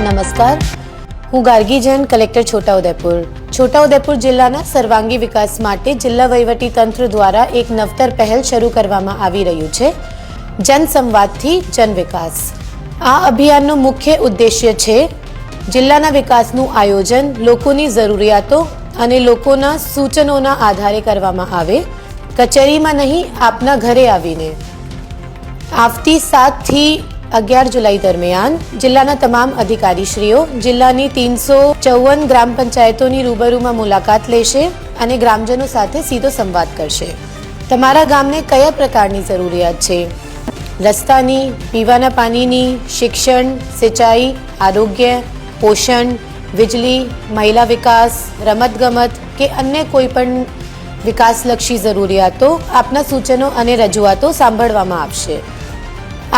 નમસ્કાર, હું ગાર્ગી જૈન, કલેક્ટર છોટાઉદેપુર જિલ્લાના સર્વાંગી વિકાસ માટે જિલ્લા વહીવટી તંત્ર દ્વારા એક નવતર પહેલ શરૂ કરવામાં આવી રહ્યું છે, જનસંવાદથી જન વિકાસ। આ અભિયાનનો મુખ્ય ઉદ્દેશ્ય છે જિલ્લાના વિકાસનું આયોજન લોકોની જરૂરિયાતો અને લોકોના સૂચનોના આધારે કરવામાં આવે, કચેરીમાં નહીં, આપના ઘરે આવીને। આવતી 7 થી 11 જુલાઈ દરમિયાન જિલ્લાના તમામ અધિકારીશ્રીઓ જિલ્લાની 354 ગ્રામ પંચાયતોની રૂબરૂમાં મુલાકાત લેશે અને ગ્રામજનો સાથે સીધો સંવાદ કરશે। તમારા ગામને કયા પ્રકારની જરૂરિયાત છે? રસ્તાની, પીવાના પાણીની, શિક્ષણ, સિંચાઈ, આરોગ્ય, પોષણ, વીજળી, મહિલા વિકાસ, રમતગમત કે અન્ય કોઈ પણ વિકાસલક્ષી જરૂરિયાતો આપના સૂચનો અને રજૂઆતો સાંભળવામાં આવશે।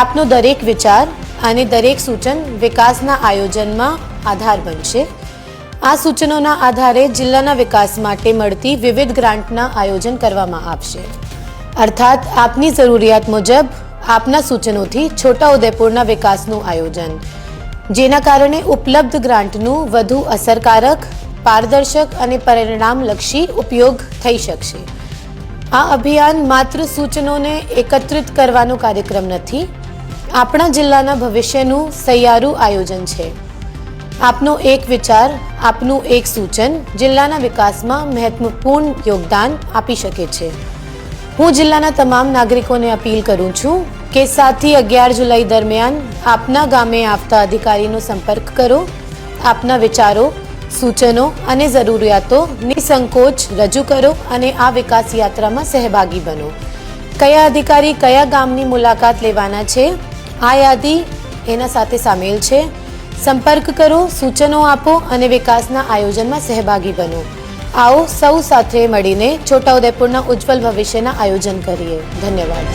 આપનો દરેક વિચાર અને દરેક સૂચન વિકાસના આયોજનમાં આધાર બનશે। આ સૂચનોના આધારે જિલ્લાના વિકાસ માટે મળતી વિવિધ ગ્રાન્ટના આયોજન કરવામાં આવશે, અર્થાત આપની જરૂરિયાત મુજબ આપના સૂચનોથી છોટાઉદેપુરના વિકાસનું આયોજન, જેના કારણે ઉપલબ્ધ ગ્રાન્ટનું વધુ અસરકારક, પારદર્શક અને પરિણામલક્ષી ઉપયોગ થઈ શકશે। આ અભિયાન માત્ર સૂચનોને એકત્રિત કરવાનો કાર્યક્રમ નથી, આપણા જિલ્લાના ભવિષ્યનું સહિયારું આયોજન છે। આપનો એક વિચાર, આપનું એક સૂચન જિલ્લાના વિકાસમાં મહત્વપૂર્ણ યોગદાન આપી શકે છે। હું જિલ્લાના તમામ નાગરિકોને અપીલ કરું છું કે 7 થી 11 જુલાઈ દરમિયાન આપના ગામે આવતા અધિકારીનો સંપર્ક કરો, આપના વિચારો, સૂચનો અને જરૂરિયાતો નિસંકોચ રજૂ કરો અને આ વિકાસ યાત્રામાં સહભાગી બનો। કયા અધિકારી કયા ગામની મુલાકાત લેવાના છે, આ યાદી એના સાથે સામેલ છે। સંપર્ક કરો, સૂચનો આપો અને વિકાસના આયોજનમાં સહભાગી બનો। આવો સૌ સાથે મળીને છોટાઉદેપુરના ઉજ્જવળ ભવિષ્યના આયોજન કરીએ। ધન્યવાદ।